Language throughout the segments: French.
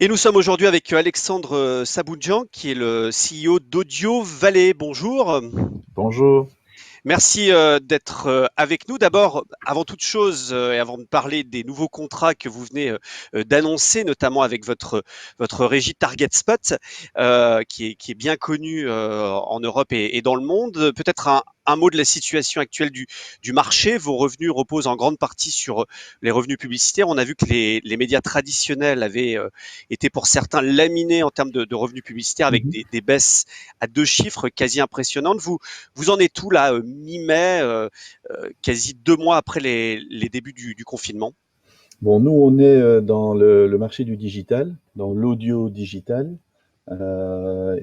Et nous sommes aujourd'hui avec Alexandre Saboudjian, qui est le CEO d'Audio Valley. Bonjour. Bonjour. Merci d'être avec nous. D'abord, avant toute chose, et avant de parler des nouveaux contrats que vous venez d'annoncer, notamment avec votre régie Target Spot, qui est bien connue en Europe et dans le monde, peut-être un mot de la situation actuelle du marché. Vos revenus reposent en grande partie sur les revenus publicitaires. On a vu que les médias traditionnels avaient été pour certains laminés en termes de revenus publicitaires avec des baisses à deux chiffres quasi impressionnantes. Vous en êtes où là, mi-mai, quasi 2 mois après les débuts du confinement? Bon, nous, on est dans le marché du digital, dans l'audio digital, la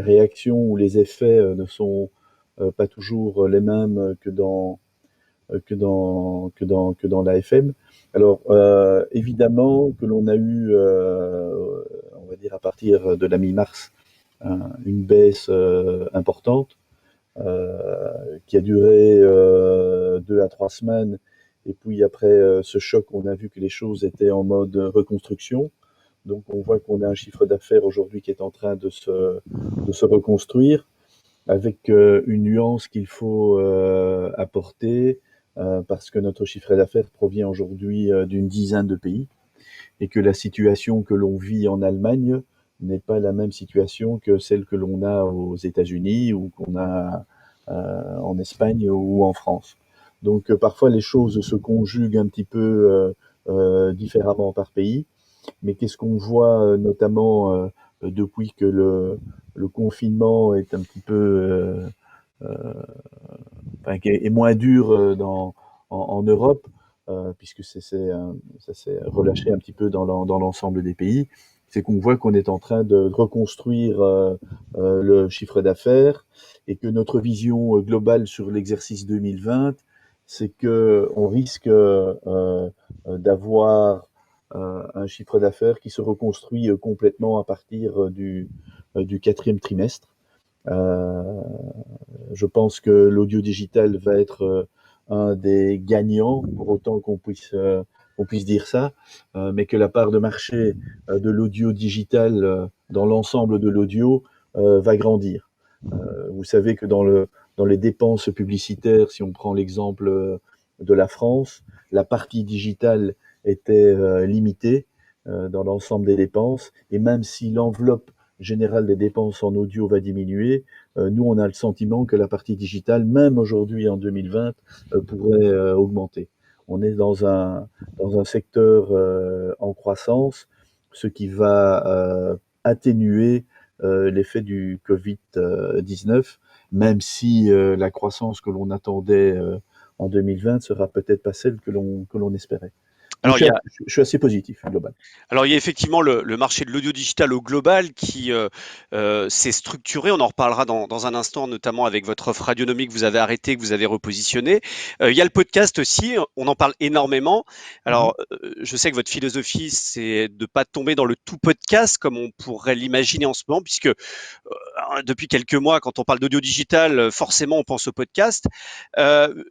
réaction ou les effets ne sont pas toujours les mêmes que dans la FM. Alors, évidemment que l'on a eu, on va dire à partir de la mi-mars, une baisse importante qui a duré 2 à 3 semaines. Et puis après ce choc, on a vu que les choses étaient en mode reconstruction. Donc on voit qu'on a un chiffre d'affaires aujourd'hui qui est en train de se reconstruire avec une nuance qu'il faut apporter parce que notre chiffre d'affaires provient aujourd'hui d'une dizaine de pays et que la situation que l'on vit en Allemagne n'est pas la même situation que celle que l'on a aux États-Unis ou qu'on a en Espagne ou en France. Donc parfois les choses se conjuguent un petit peu différemment par pays, mais qu'est-ce qu'on voit notamment depuis que le confinement est un petit peu enfin, est moins dur en Europe, puisque ça s'est relâché un petit peu dans l'ensemble des pays, c'est qu'on voit qu'on est en train de reconstruire le chiffre d'affaires et que notre vision globale sur l'exercice 2020, c'est que on risque d'avoir un chiffre d'affaires qui se reconstruit complètement à partir du quatrième trimestre. Euh, je pense que l'audio digital va être un des gagnants, pour autant qu'on puisse dire ça, mais que la part de marché de l'audio digital dans l'ensemble de l'audio va grandir. Vous savez que dans les dépenses publicitaires, si on prend l'exemple de la France, la partie digitale était limitée dans l'ensemble des dépenses, et même si l'enveloppe générale des dépenses en audio va diminuer, nous, on a le sentiment que la partie digitale, même aujourd'hui en 2020, pourrait augmenter. On est dans un secteur en croissance, ce qui va atténuer l'effet du Covid-19, même si la croissance que l'on attendait en 2020 sera peut-être pas celle que l'on espérait. Donc, Alors, il y a, je suis assez positif, global. Alors, il y a effectivement le marché de l'audio digital au global qui s'est structuré. On en reparlera dans un instant, notamment avec votre offre radionomique que vous avez arrêtée, que vous avez repositionnée. Il y a le podcast aussi, on en parle énormément. Mhm. Alors, je sais que votre philosophie, c'est de ne pas tomber dans le tout podcast comme on pourrait l'imaginer en ce moment, puisque depuis quelques mois, quand on parle d'audio digital, forcément, on pense au podcast.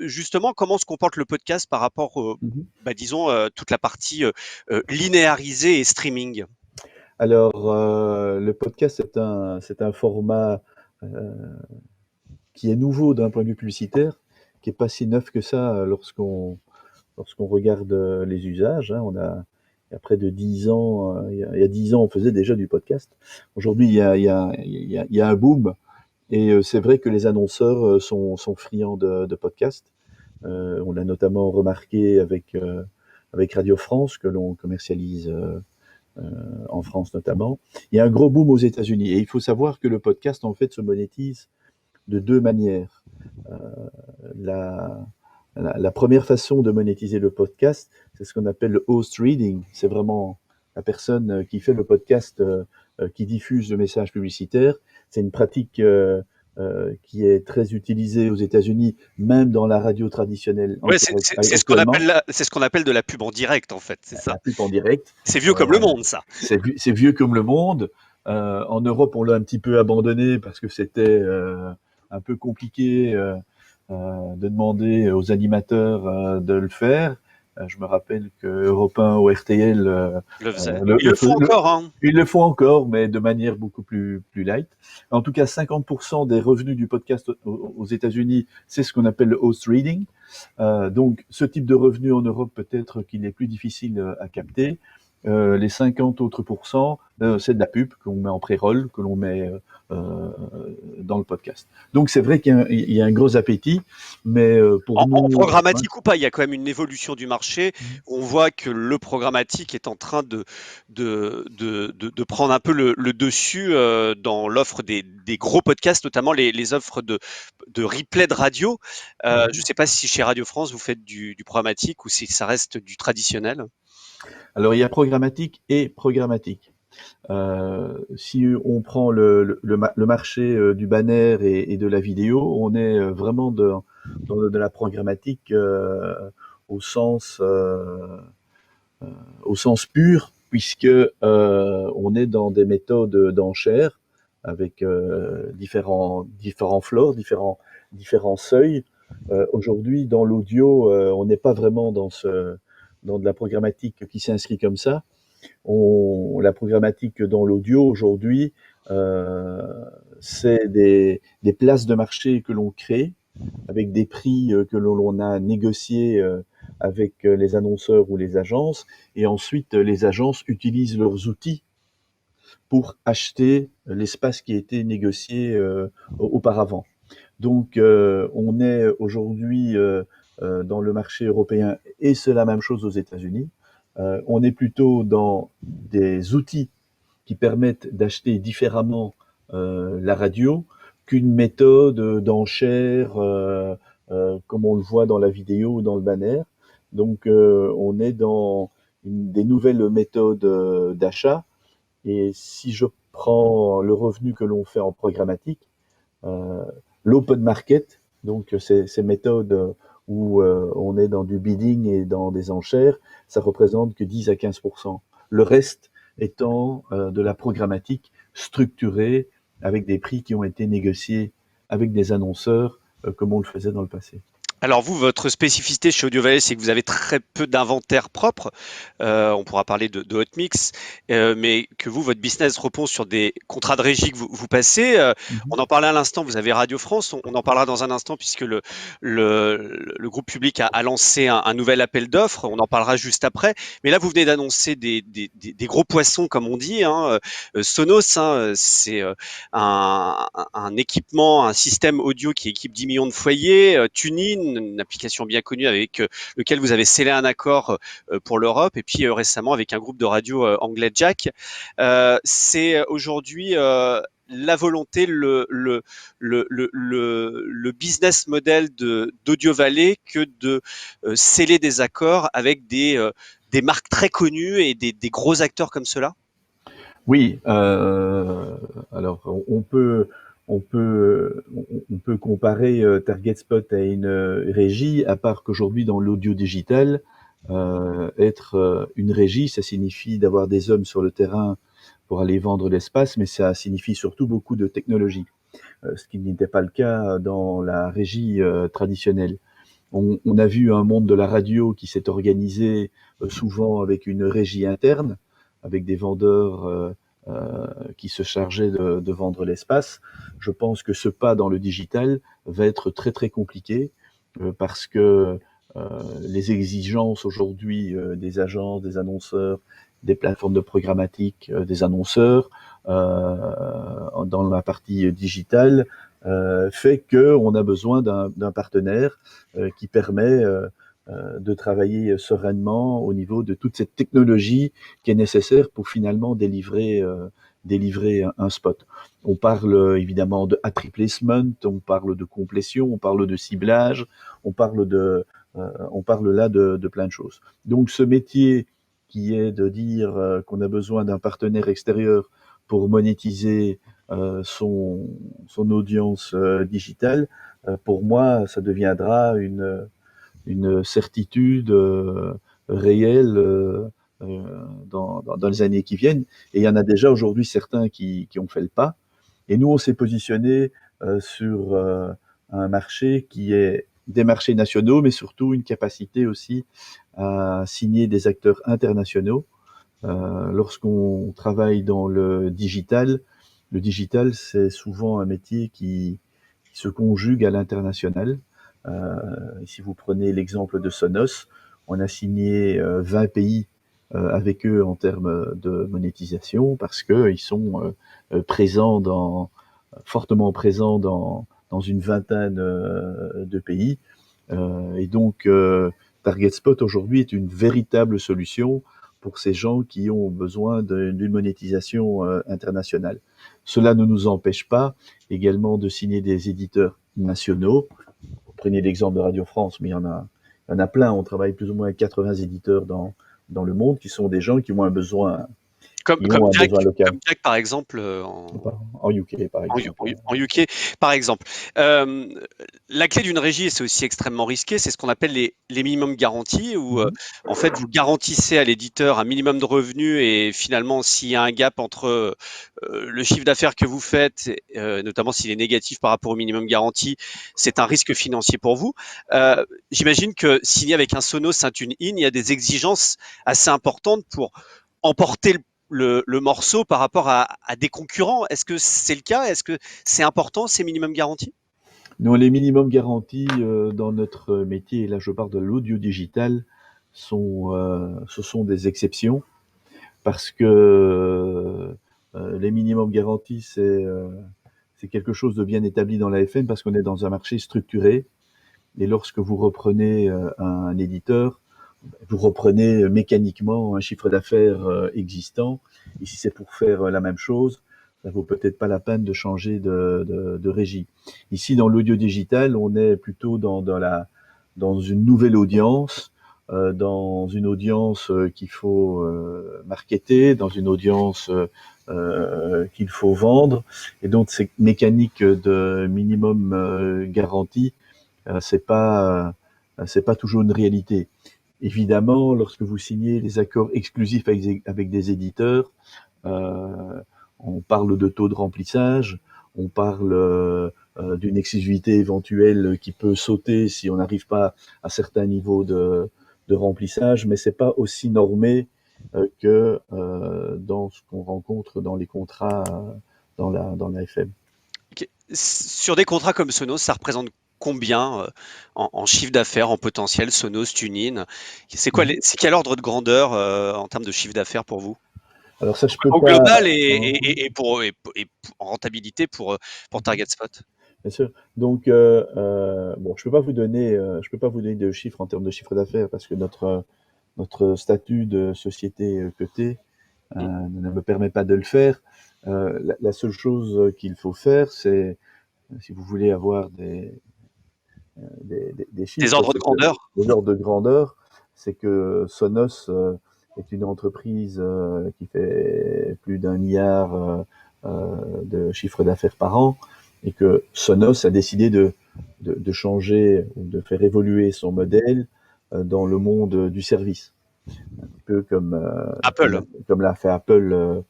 Justement, comment se comporte le podcast par rapport, Mhm. disons, toute la partie linéarisé et streaming? Alors, le podcast, c'est un format qui est nouveau d'un point de vue publicitaire, qui est pas si neuf que ça lorsqu'on regarde les usages. Hein. Il y a près de 10 ans, il y a 10 ans, on faisait déjà du podcast. Aujourd'hui, il y a un boom, et c'est vrai que les annonceurs sont friands de podcasts. On l'a notamment remarqué avec Radio France, que l'on commercialise en France notamment. Il y a un gros boom aux États-Unis. Et il faut savoir que le podcast, en fait, se monétise de deux manières. Euh, la, la première façon de monétiser le podcast, c'est ce qu'on appelle le host reading. C'est vraiment la personne qui fait le podcast, qui diffuse le message publicitaire. C'est une pratique qui est très utilisée aux États-Unis, même dans la radio traditionnelle Ouais, c'est ce qu'on actuellement. appelle c'est ce qu'on appelle de la pub en direct, en fait, c'est ça. La pub en direct. C'est vieux comme le monde, ça. C'est vieux comme le monde. En Europe, on l'a un petit peu abandonné parce que c'était un peu compliqué de demander aux animateurs de le faire. Je me rappelle que Europe 1 ou RTL Le faisait. le, Ils le le font fais- encore, hein. ils le font encore, mais de manière beaucoup plus light. En tout cas, 50% des revenus du podcast aux États-Unis, c'est ce qu'on appelle le host reading. Donc, ce type de revenu en Europe, peut-être qu'il est plus difficile à capter. Les 50 autres pourcents, c'est de la pub qu'on met en pré-roll, que l'on met euh, dans le podcast. Donc, c'est vrai qu'il y a un gros appétit, mais pour En nous, ouais. programmatique ou pas, il y a quand même une évolution du marché. On voit que le programmatique est en train de prendre un peu le dessus dans l'offre des gros podcasts, notamment les offres de replay de radio. Je ne sais pas si chez Radio France, vous faites du programmatique ou si ça reste du traditionnel. Alors, il y a programmatique et programmatique. Si on prend le marché du banner et de la vidéo, on est vraiment de la programmatique au sens au sens pur, puisque on est dans des méthodes d'enchères avec différents floors, différents seuils. Aujourd'hui, dans l'audio, on n'est pas vraiment dans de la programmatique qui s'inscrit comme ça. La programmatique dans l'audio aujourd'hui, euh, c'est des places de marché que l'on crée avec des prix que l'on a négociés avec les annonceurs ou les agences, et ensuite les agences utilisent leurs outils pour acheter l'espace qui a été négocié auparavant. Donc on est aujourd'hui dans le marché européen et c'est la même chose aux États-Unis. On est plutôt dans des outils qui permettent d'acheter différemment la radio qu'une méthode d'enchère comme on le voit dans la vidéo ou dans le banner. Donc on est dans des nouvelles méthodes d'achat et si je prends le revenu que l'on fait en programmatique, euh, l'open market, donc ces méthodes où on est dans du bidding et dans des enchères, ça représente que 10 à 15%. Le reste étant de la programmatique structurée avec des prix qui ont été négociés avec des annonceurs comme on le faisait dans le passé. Alors vous, votre spécificité chez Audio Valley, c'est que vous avez très peu d'inventaire propre. On pourra parler de Hotmix, mais que vous, votre business repose sur des contrats de régie que vous passez. On Mhm. en parlait à l'instant, vous avez Radio France, on en parlera dans un instant puisque le groupe public a lancé un nouvel appel d'offres, on en parlera juste après. Mais là, vous venez d'annoncer des gros poissons, comme on dit, hein. Sonos, hein, c'est un équipement, un système audio qui équipe 10 millions de foyers. TuneIn, une application bien connue avec lequel vous avez scellé un accord pour l'Europe, et puis récemment avec un groupe de radio anglais Jack. C'est aujourd'hui la volonté, le business model d'Audio Valley que de sceller des accords avec des marques très connues et des gros acteurs comme cela. Oui, alors on peut comparer Target Spot à une régie, à part qu'aujourd'hui dans l'audio digital, être une régie, ça signifie d'avoir des hommes sur le terrain pour aller vendre l'espace, mais ça signifie surtout beaucoup de technologie, ce qui n'était pas le cas dans la régie traditionnelle. On a vu un monde de la radio qui s'est organisé souvent avec une régie interne, avec des vendeurs qui se chargeaient de vendre l'espace. Je pense que ce pas dans le digital va être très très compliqué parce que les exigences aujourd'hui des agences, des annonceurs, des plateformes de programmatique, des annonceurs dans la partie digitale fait qu'on a besoin d'un partenaire qui permet de travailler sereinement au niveau de toute cette technologie qui est nécessaire pour finalement délivrer un spot. On parle évidemment de hat replacement, on parle de complétion, on parle de ciblage, on parle on parle là de plein de choses. Donc ce métier qui est de dire qu'on a besoin d'un partenaire extérieur pour monétiser son audience digitale, pour moi, ça deviendra une certitude réelle dans les années qui viennent. Et il y en a déjà aujourd'hui certains qui ont fait le pas. Et nous, on s'est positionné sur un marché qui est des marchés nationaux, mais surtout une capacité aussi à signer des acteurs internationaux. Lorsqu'on travaille dans le digital, c'est souvent un métier qui se conjugue à l'international. Si vous prenez l'exemple de Sonos, on a signé 20 pays avec eux en termes de monétisation parce qu'ils sont présents fortement présents dans une vingtaine de pays. Et donc, TargetSpot aujourd'hui est une véritable solution pour ces gens qui ont besoin d'une monétisation internationale. Cela ne nous empêche pas également de signer des éditeurs nationaux. Vous prenez l'exemple de Radio France, mais il y en a plein. On travaille plus ou moins avec 80 éditeurs dans le monde qui sont des gens qui ont un besoin, Comme, qui comme ont un Jack, besoin local. comme Jack par exemple, En UK, par exemple. En UK, par exemple. La clé d'une régie, c'est aussi extrêmement risqué, c'est ce qu'on appelle les minimums garantis, où en fait vous garantissez à l'éditeur un minimum de revenus et finalement s'il y a un gap entre le chiffre d'affaires que vous faites, notamment s'il est négatif par rapport au minimum garanti, c'est un risque financier pour vous. J'imagine que signer avec un Sonos, un TuneIn, il y a des exigences assez importantes pour emporter le morceau par rapport à des concurrents. Est-ce que c'est le cas? Est-ce que c'est important ces minimums garantis? Nous, les minimums garantis dans notre métier, et là je parle de l'audio digital, ce sont des exceptions parce que les minimums garantis, c'est quelque chose de bien établi dans la FM parce qu'on est dans un marché structuré. Et lorsque vous reprenez un éditeur, vous reprenez mécaniquement un chiffre d'affaires existant. Et si c'est pour faire la même chose, ça vaut peut-être pas la peine de changer de régie. Ici, dans l'audio digital, on est plutôt dans une nouvelle audience, dans une audience qu'il faut marketer, dans une audience qu'il faut vendre. Et donc, ces mécaniques de minimum garantie, c'est pas toujours une réalité. Évidemment, lorsque vous signez des accords exclusifs avec des éditeurs, euh, on parle de taux de remplissage, on parle d'une exclusivité éventuelle qui peut sauter si on n'arrive pas à certains niveaux de remplissage, mais c'est pas aussi normé que dans ce qu'on rencontre dans les contrats dans la FM. Ok. Sur des contrats comme Sonos, ça représente combien en chiffre d'affaires, en potentiel, Sonos, TuneIn? C'est quoi, c'est quel ordre de grandeur en termes de chiffre d'affaires pour vous? Alors ça, je peux Au pas. global Hein. et en rentabilité pour TargetSpot. Bien sûr. Donc, bon, je peux pas vous donner de chiffres en termes de chiffre d'affaires parce que notre statut de société cotée Mm. ne me permet pas de le faire. La seule chose qu'il faut faire, c'est, si vous voulez avoir des Des chiffres, ordres de c'est que grandeur? des ordres de grandeur, c'est que Sonos est une entreprise qui fait plus d'un milliard de chiffre d'affaires par an et que Sonos a décidé de changer ou de faire évoluer son modèle dans le monde du service. Un peu Apple. comme l'a fait Apple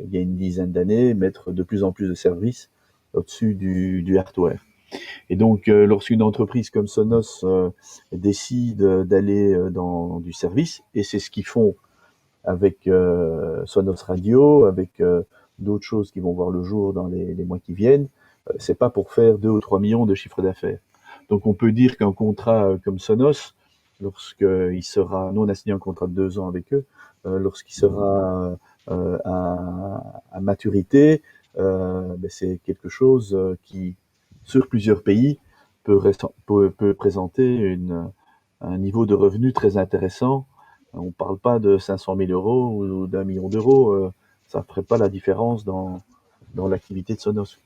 il y a une dizaine d'années, mettre de plus en plus de services au-dessus du hardware. Et donc, lorsqu'une entreprise comme Sonos décide d'aller dans du service, et c'est ce qu'ils font avec Sonos Radio, avec d'autres choses qui vont voir le jour dans les mois qui viennent, c'est pas pour faire 2 ou 3 millions de chiffre d'affaires. Donc, on peut dire qu'un contrat comme Sonos, lorsqu'il sera, nous on a signé un contrat de 2 ans avec eux, lorsqu'il sera à maturité, ben c'est quelque chose qui, sur plusieurs pays, peut présenter un niveau de revenu très intéressant. On ne parle pas de 500 000 euros ou d'un million d'euros. Ça ne ferait pas la différence dans l'activité de Sonos.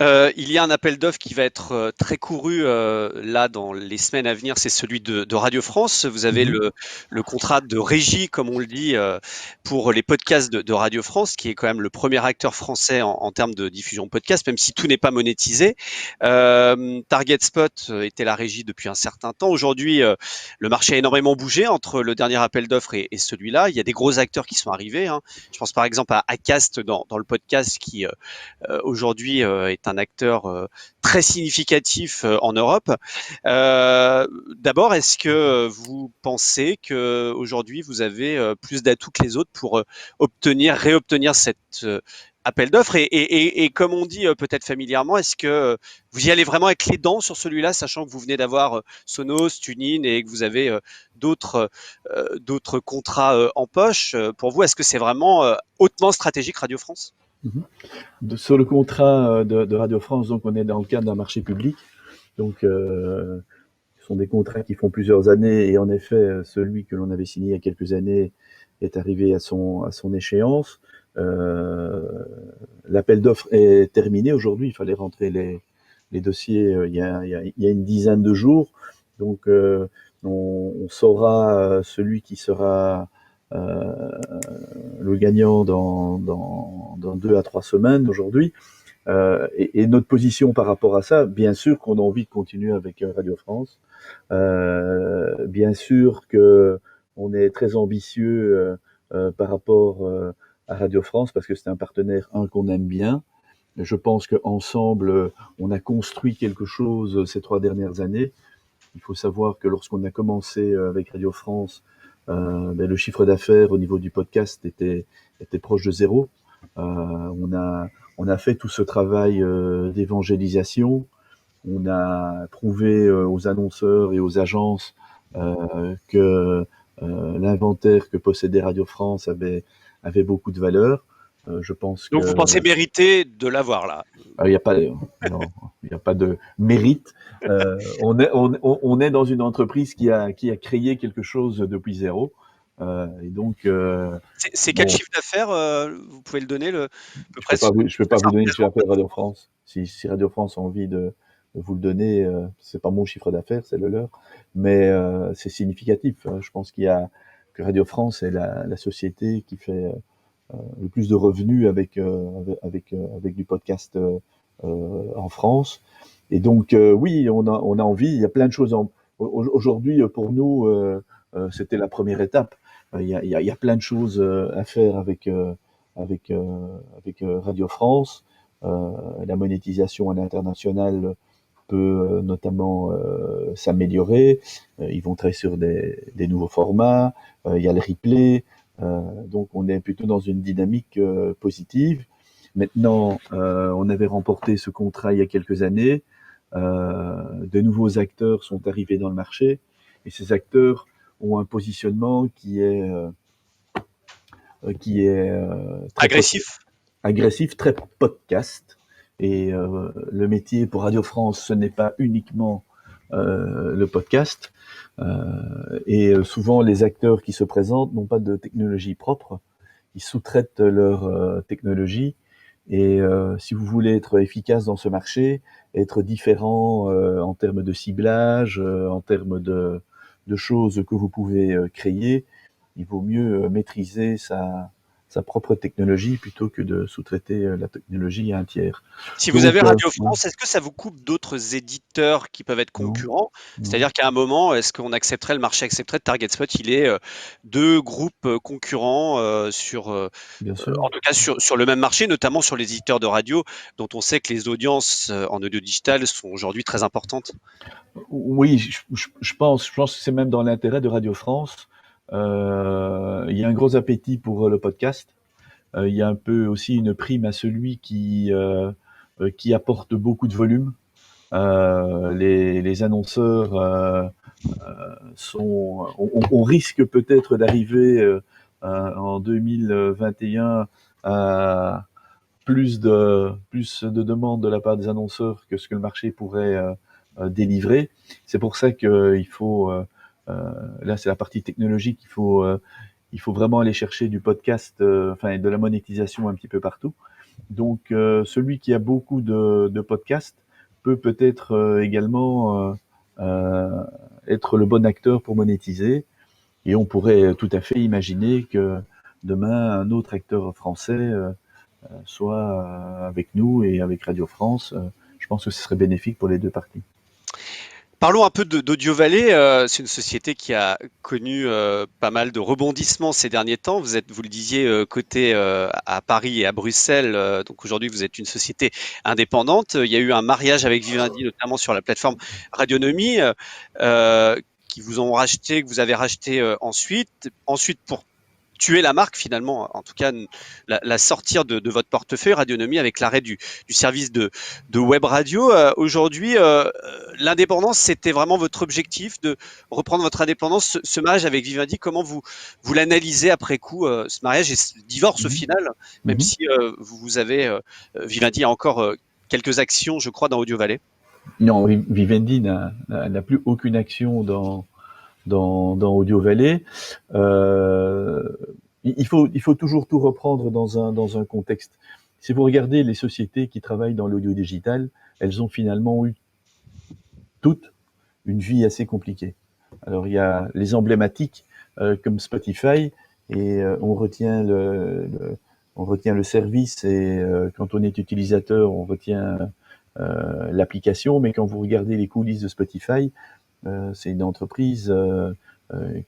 Il y a un appel d'offres qui va être très couru là dans les semaines à venir, c'est celui de Radio France. Vous avez Mhm. le contrat de régie, comme on le dit, pour les podcasts de Radio France, qui est quand même le premier acteur français en termes de diffusion podcast, même si tout n'est pas monétisé. Target Spot était la régie depuis un certain temps. Aujourd'hui, le marché a énormément bougé entre le dernier appel d'offres et celui-là. Il y a des gros acteurs qui sont arrivés, hein. Je pense par exemple à Acast dans le podcast qui aujourd'hui est un acteur très significatif en Europe. D'abord, est-ce que vous pensez que aujourd'hui vous avez plus d'atouts que les autres pour réobtenir cet appel d'offres et comme on dit peut-être familièrement, est-ce que vous y allez vraiment avec les dents sur celui-là, sachant que vous venez d'avoir Sonos, TuneIn et que vous avez d'autres contrats en poche. Pour vous, est-ce que c'est vraiment hautement stratégique Radio France? Mhm. Sur le contrat de Radio France, donc on est dans le cadre d'un marché public. Donc, ce sont des contrats qui font plusieurs années. Et en effet, celui que l'on avait signé il y a quelques années est arrivé à son échéance. Euh, L'appel d'offres est terminé aujourd'hui. Il fallait rentrer les dossiers il y a une dizaine de jours. Donc, on saura celui qui sera euh, le gagnant dans 2 à 3 semaines aujourd'hui. Et notre position par rapport à ça, bien sûr qu'on a envie de continuer avec Radio France. Bien sûr que on est très ambitieux par rapport à Radio France parce que c'est un partenaire qu'on aime bien. Je pense qu'ensemble, on a construit quelque chose ces 3 dernières années. Il faut savoir que lorsqu'on a commencé avec Radio France, le chiffre d'affaires au niveau du podcast était proche de zéro. On a fait tout ce travail d'évangélisation. On a prouvé aux annonceurs et aux agences que l'inventaire que possédait Radio France avait beaucoup de valeur. Je pense Donc vous que pensez mériter de l'avoir là? il n'y a pas, non, il y a pas de mérite. On est dans une entreprise qui a créé quelque chose depuis zéro. Et donc, C'est quel bon, chiffre d'affaires? Vous pouvez le donner à peu près? je peux Ce que pas ça vous donner le chiffre représente? d'affaires de Radio France. Si Radio France a envie de vous le donner, c'est pas mon chiffre d'affaires, c'est le leur. Mais c'est significatif, hein. Je pense que Radio France est la société qui fait le plus de revenus avec du podcast en France. Et donc, oui, on a envie, il y a plein de choses. Aujourd'hui, pour nous, c'était la première étape. Il y a plein de choses à faire avec Radio France. La monétisation à l'international peut notamment s'améliorer. Ils vont travailler sur des nouveaux formats. Il y a le replay. Donc on est plutôt dans une dynamique positive. Maintenant, on avait remporté ce contrat il y a quelques années. De nouveaux acteurs sont arrivés dans le marché et ces acteurs ont un positionnement qui est très Agressif? agressif, très podcast. Et le métier pour Radio France, ce n'est pas uniquement le podcast. Et souvent, les acteurs qui se présentent n'ont pas de technologie propre. Ils sous-traitent leur technologie. Et si vous voulez être efficace dans ce marché, être différent en termes de ciblage, en termes de choses que vous pouvez créer, il vaut mieux maîtriser sa propre technologie plutôt que de sous-traiter la technologie à un tiers. Si vous avez Donc, Radio ouais, France, est-ce que ça vous coupe d'autres éditeurs qui peuvent être non, concurrents? non, C'est-à-dire qu'à un moment, est-ce qu'on accepterait, le marché accepterait de Target Spot, il est 2 groupes concurrents bien sûr. en tout cas sur le même marché, notamment sur les éditeurs de radio, dont on sait que les audiences en audio digital sont aujourd'hui très importantes? Oui, je pense que c'est même dans l'intérêt de Radio France. Il y a un gros appétit pour le podcast. Il y a un peu aussi une prime à celui qui apporte beaucoup de volume. Les annonceurs on risque peut-être d'arriver en 2021 à plus de demandes de la part des annonceurs que ce que le marché pourrait délivrer. C'est pour ça qu'il faut, là c'est la partie technologique, il faut vraiment aller chercher du podcast, enfin de la monétisation un petit peu partout. Donc, celui qui a beaucoup de podcasts peut-être également être le bon acteur pour monétiser. Et on pourrait tout à fait imaginer que demain, un autre acteur français soit avec nous et avec Radio France. Je pense que ce serait bénéfique pour les deux parties. Parlons un peu d'Audio Valley. C'est une société qui a connu pas mal de rebondissements ces derniers temps. Vous êtes, vous le disiez, coté à Paris et à Bruxelles. Donc aujourd'hui, vous êtes une société indépendante. Il y a eu un mariage avec Vivendi, notamment sur la plateforme Radionomie, qui vous ont racheté, que vous avez racheté ensuite. Ensuite, pour tuer la marque finalement, en tout cas la sortir de votre portefeuille Radionomie avec l'arrêt du service de web radio. Aujourd'hui, l'indépendance, c'était vraiment votre objectif de reprendre votre indépendance. Ce mariage avec Vivendi, comment vous l'analysez après coup, ce mariage et ce divorce au Mhm. final, même Mhm. si vous avez Vivendi a encore quelques actions, je crois, dans Audio Valley. Non, Vivendi n'a plus aucune action dans Audio Valley. Euh, il faut toujours tout reprendre dans un contexte. Si vous regardez les sociétés qui travaillent dans l'audio digital, elles ont finalement eu toutes une vie assez compliquée. Alors il y a les emblématiques comme Spotify et on retient le service et quand on est utilisateur, on retient l'application, mais quand vous regardez les coulisses de Spotify, c'est une entreprise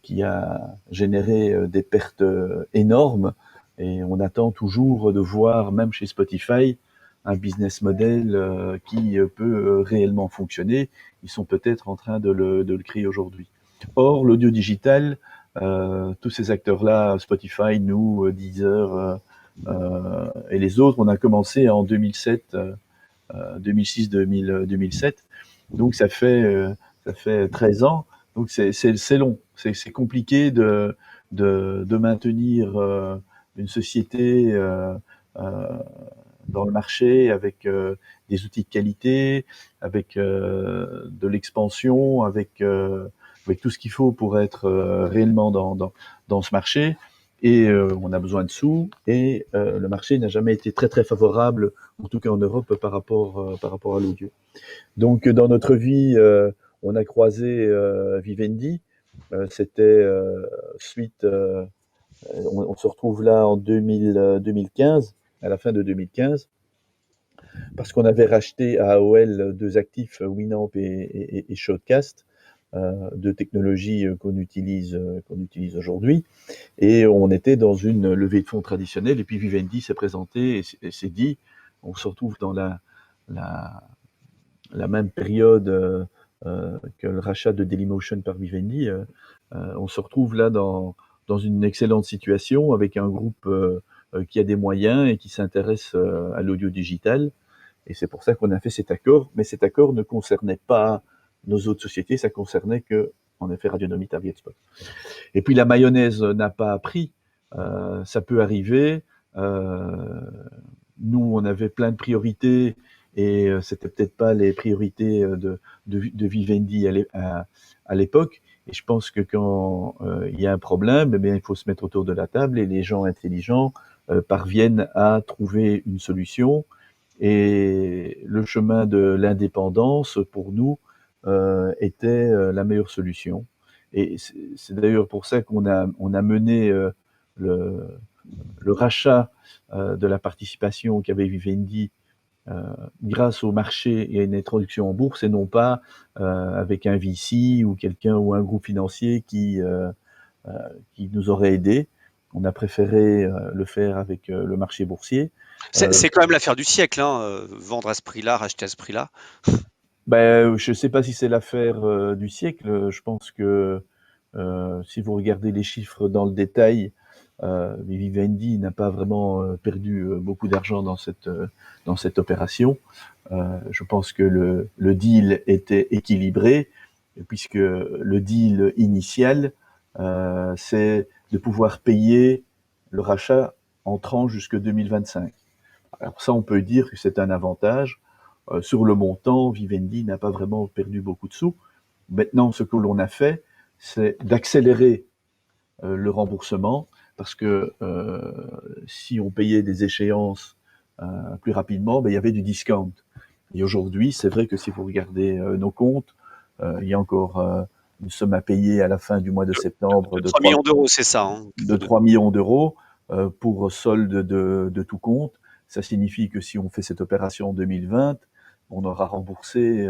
qui a généré des pertes énormes et on attend toujours de voir, même chez Spotify, un business model qui peut réellement fonctionner. Ils sont peut-être en train de le créer aujourd'hui. Or, l'audio digital, tous ces acteurs-là, Spotify, nous, Deezer et les autres, on a commencé en 2007, 2006, 2007. Donc ça fait 13 ans. Donc c'est long. C'est compliqué de maintenir une société euh, dans le marché avec des outils de qualité, avec de l'expansion, avec tout ce qu'il faut pour être réellement dans ce marché. Et on a besoin de sous. Et le marché n'a jamais été très très favorable, en tout cas en Europe, par rapport à l'audio. Donc dans notre vie, on a croisé Vivendi. C'était suite, on se retrouve là en 2015, à la fin de 2015, parce qu'on avait racheté à AOL deux actifs, Winamp et Shotcast, deux technologies qu'on utilise aujourd'hui. Et on était dans une levée de fonds traditionnelle. Et puis Vivendi s'est présenté et s'est dit, on se retrouve dans la, la même période que le rachat de Dailymotion par Vivendi. On se retrouve là dans une excellente situation avec un groupe qui a des moyens et qui s'intéresse à l'audio digital. Et c'est pour ça qu'on a fait cet accord. Mais cet accord ne concernait pas nos autres sociétés, ça concernait que, en effet, Radionomie Target Spot. Et puis la mayonnaise n'a pas pris. Ça peut arriver. Nous, on avait plein de priorités et c'était peut-être pas les priorités de Vivendi à l'époque. Et je pense que quand il y a un problème, eh bien, il faut se mettre autour de la table et les gens intelligents parviennent à trouver une solution. Et le chemin de l'indépendance, pour nous, était la meilleure solution. Et c'est d'ailleurs pour ça on a mené le, le rachat de la participation qu'avait Vivendi euh, grâce au marché et à une introduction en bourse et non pas avec un VC ou quelqu'un ou un groupe financier qui nous aurait aidés. On a préféré le faire avec le marché boursier. C'est quand même l'affaire du siècle, hein, vendre à ce prix-là, racheter à ce prix-là. Ben, je ne sais pas si c'est l'affaire du siècle. Je pense que si vous regardez les chiffres dans le détail, Vivendi n'a pas vraiment perdu beaucoup d'argent dans cette opération. Je pense que le deal était équilibré, puisque le deal initial, c'est de pouvoir payer le rachat en tranche jusque 2025. Alors ça, on peut dire que c'est un avantage. Sur le montant, Vivendi n'a pas vraiment perdu beaucoup de sous. Maintenant, ce que l'on a fait, c'est d'accélérer le remboursement, parce que si on payait des échéances plus rapidement, il y avait du discount. Et aujourd'hui, c'est vrai que si vous regardez nos comptes, il y a encore une somme à payer à la fin du mois de septembre De 3 millions d'euros, c'est ça, hein, qu'il de faut donner. 3 millions d'euros pour solde de tout compte. Ça signifie que si on fait cette opération en 2020, on aura remboursé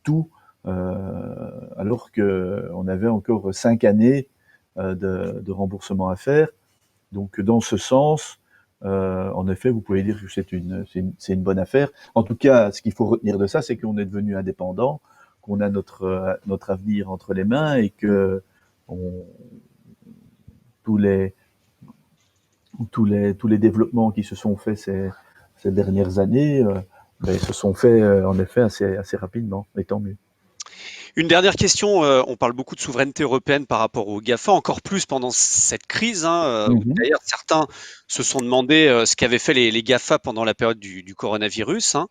tout, alors qu'on avait encore 5 années de remboursement à faire. Donc, dans ce sens, en effet, vous pouvez dire que c'est une bonne affaire. En tout cas, ce qu'il faut retenir de ça, c'est qu'on est devenu indépendant, qu'on a notre avenir entre les mains et que on, tous les, tous les développements qui se sont faits ces dernières années se sont faits en effet assez rapidement, et tant mieux. Une dernière question, on parle beaucoup de souveraineté européenne par rapport aux GAFA, encore plus pendant cette crise, hein, où Mhm. d'ailleurs certains se sont demandé ce qu'avaient fait les GAFA pendant la période du coronavirus, hein.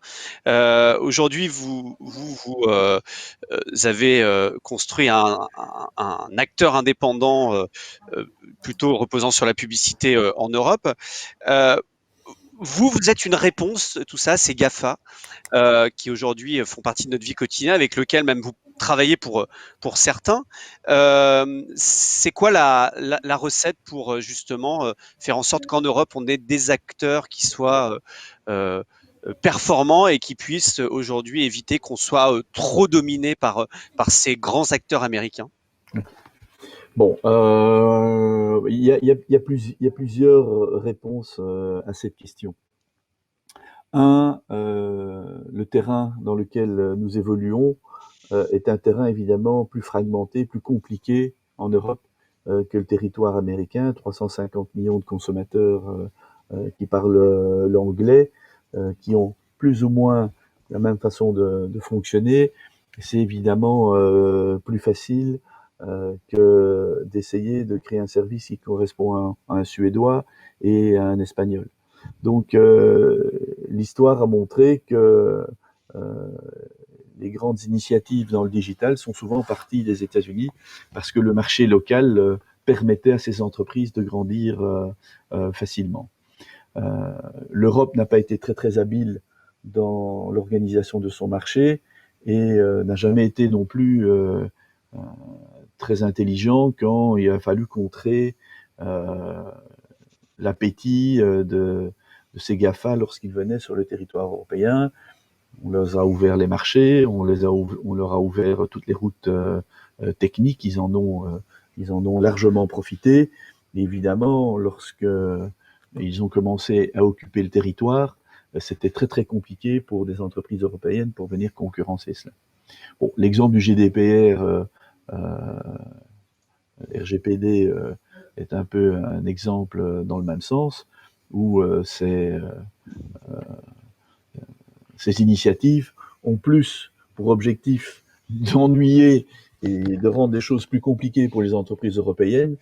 Aujourd'hui, vous avez construit un acteur indépendant plutôt reposant sur la publicité en Europe. Euh, vous êtes une réponse, tout ça, ces GAFA, qui aujourd'hui font partie de notre vie quotidienne, avec lequel même vous travaillez pour certains. C'est quoi la recette pour justement faire en sorte qu'en Europe, on ait des acteurs qui soient performants et qui puissent aujourd'hui éviter qu'on soit trop dominé par ces grands acteurs américains? Bon, il y a plusieurs réponses à cette question. Le terrain dans lequel nous évoluons est un terrain évidemment plus fragmenté, plus compliqué en Europe que le territoire américain. 350 millions de consommateurs qui parlent l'anglais, qui ont plus ou moins la même façon de fonctionner. C'est évidemment plus facile que d'essayer de créer un service qui correspond à un Suédois et à un Espagnol. Donc l'histoire a montré que euh, les grandes initiatives dans le digital sont souvent parties des États-Unis parce que le marché local permettait à ces entreprises de grandir facilement. L'Europe n'a pas été très habile dans l'organisation de son marché et n'a jamais été non plus très intelligent quand il a fallu contrer euh, l'appétit de ces GAFA lorsqu'ils venaient sur le territoire européen. On leur a ouvert les marchés, on leur a ouvert toutes les routes techniques, ils en ont largement profité. Et évidemment, lorsque ils ont commencé à occuper le territoire, c'était très compliqué pour des entreprises européennes pour venir concurrencer cela. Bon, l'exemple du GDPR, RGPD, est un peu un exemple dans le même sens, où ces initiatives ont plus pour objectif d'ennuyer et de rendre des choses plus compliquées pour les entreprises européennes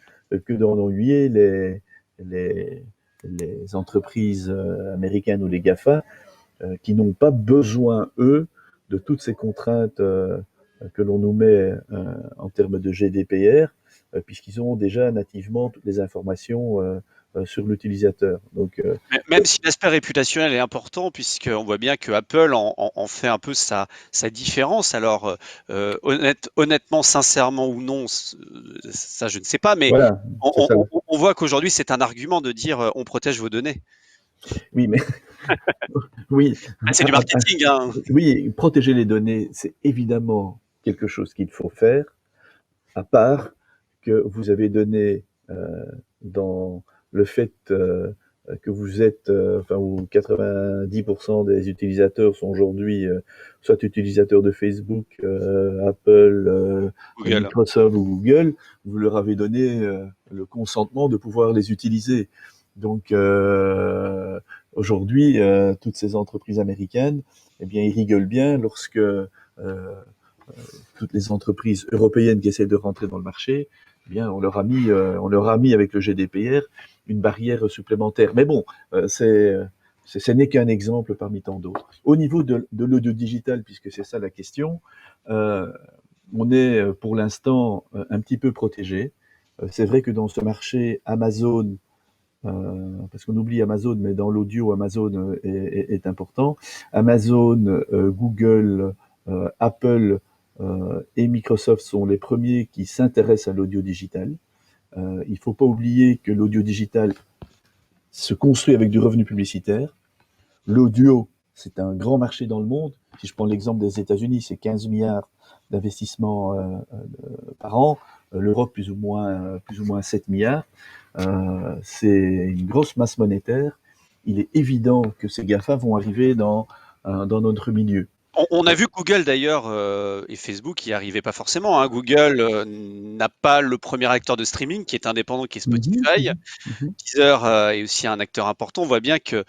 que d'ennuyer les, les entreprises américaines ou les GAFA qui n'ont pas besoin, eux, de toutes ces contraintes que l'on nous met en termes de GDPR, puisqu'ils ont déjà nativement toutes les informations sur l'utilisateur. Donc, Même si l'aspect réputationnel est important, puisqu'on voit bien que Apple en fait un peu sa différence. Alors, honnêtement, sincèrement ou non, ça je ne sais pas, mais voilà, c'est ça. on voit qu'aujourd'hui c'est un argument de dire on protège vos données. Oui, mais oui, Ah, c'est du marketing, hein. oui, protéger les données, c'est évidemment quelque chose qu'il faut faire, à part que vous avez donné dans le fait que vous êtes, enfin, où 90% des utilisateurs sont aujourd'hui soit utilisateurs de Facebook, Apple, Google. Microsoft ou Google, vous leur avez donné le consentement de pouvoir les utiliser. Donc aujourd'hui, toutes ces entreprises américaines, eh bien, ils rigolent bien lorsque toutes les entreprises européennes qui essaient de rentrer dans le marché, eh bien, on leur a mis avec le GDPR une barrière supplémentaire. Mais bon, ce n'est qu'un exemple parmi tant d'autres. Au niveau de l'audio digital, puisque c'est ça la question, euh, on est pour l'instant un petit peu protégé. C'est vrai que dans ce marché, Amazon parce qu'on oublie Amazon, mais dans l'audio, Amazon est important. Amazon, Google, Apple et Microsoft sont les premiers qui s'intéressent à l'audio digital. Il ne faut pas oublier que l'audio digital se construit avec du revenu publicitaire. L'audio, c'est un grand marché dans le monde. Si je prends l'exemple des États-Unis, c'est 15 milliards d'investissements par an. L'Europe, plus ou moins 7 milliards. C'est une grosse masse monétaire. Il est évident que ces GAFA vont arriver dans notre milieu. On a vu Google d'ailleurs et Facebook qui n'y arrivaient pas forcément, hein. Google n'a pas le premier acteur de streaming qui est indépendant, qui est Spotify. Deezer est aussi un acteur important. On voit bien que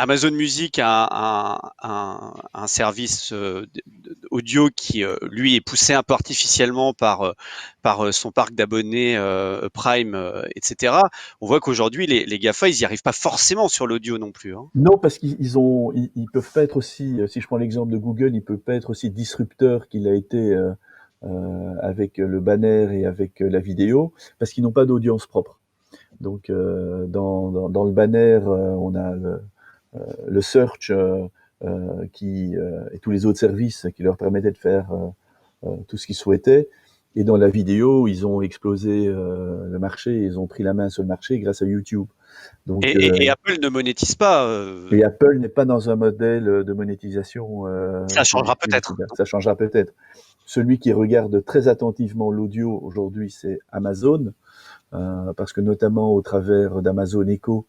Amazon Music a un service audio qui, lui, est poussé un peu artificiellement par son parc d'abonnés Prime, etc. On voit qu'aujourd'hui, les GAFA, ils n'y arrivent pas forcément sur l'audio non plus, hein. Non, parce ils peuvent pas être aussi, si je prends l'exemple de Google, ils peuvent pas être aussi disrupteurs qu'il a été avec le banner et avec la vidéo, parce qu'ils n'ont pas d'audience propre. Donc, dans le banner, on a le search et tous les autres services qui leur permettaient de faire tout ce qu'ils souhaitaient. Et dans la vidéo, ils ont explosé le marché, ils ont pris la main sur le marché grâce à YouTube. Donc, et Apple ne monétise pas. Et Apple n'est pas dans un modèle de monétisation. Ça changera peut-être. Ça changera peut-être. Celui qui regarde très attentivement l'audio aujourd'hui, c'est Amazon, parce que notamment au travers d'Amazon Echo,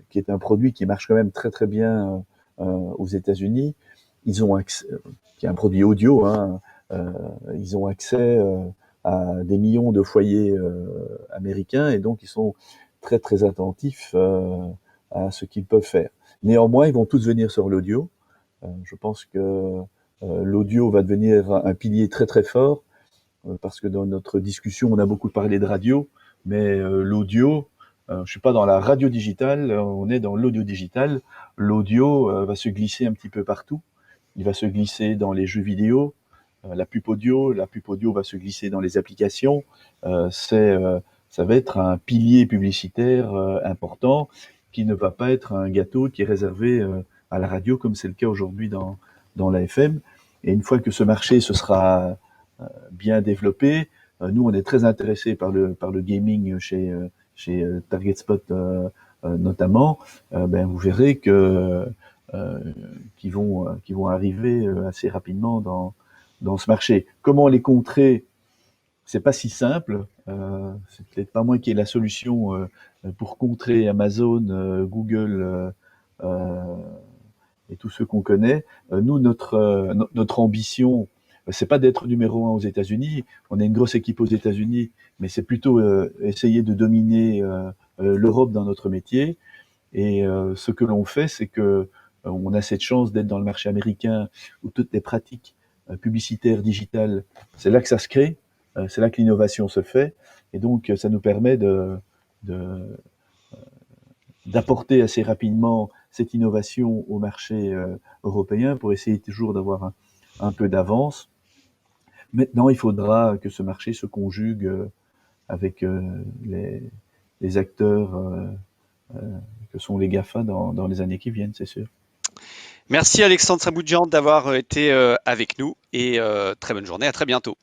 qui est un produit qui marche quand même très très bien aux États-Unis, ils ont accès, qui est un produit audio, hein, ils ont accès à des millions de foyers américains et donc ils sont très très attentifs à ce qu'ils peuvent faire. Néanmoins, ils vont tous venir sur l'audio. Je pense que l'audio va devenir un pilier très très fort parce que dans notre discussion, on a beaucoup parlé de radio, mais l'audio, je suis pas dans la radio digitale, on est dans l'audio digital. L'audio va se glisser un petit peu partout. Il va se glisser dans les jeux vidéo, la pub audio va se glisser dans les applications. Ça va être un pilier publicitaire important qui ne va pas être un gâteau qui est réservé à la radio comme c'est le cas aujourd'hui dans la FM. Et une fois que ce marché se sera bien développé, nous on est très intéressés par le gaming chez Target Spot notamment. Ben vous verrez que qui vont arriver assez rapidement dans ce marché. Comment les contrer? C'est pas si simple. C'est peut-être pas moi qui ai la solution pour contrer Amazon, Google et tous ceux qu'on connaît. Nous, notre ambition, c'est pas d'être numéro 1 aux États-Unis. On a une grosse équipe aux États-Unis, mais c'est plutôt essayer de dominer l'Europe dans notre métier. Et ce que l'on fait, c'est que on a cette chance d'être dans le marché américain où toutes les pratiques publicitaires digitales, c'est là que ça se crée. C'est là que l'innovation se fait, et donc ça nous permet d'apporter assez rapidement cette innovation au marché européen pour essayer toujours d'avoir un peu d'avance. Maintenant, il faudra que ce marché se conjugue avec les acteurs que sont les GAFA dans les années qui viennent, c'est sûr. Merci Alexandre Saboudjian d'avoir été avec nous et très bonne journée, à très bientôt.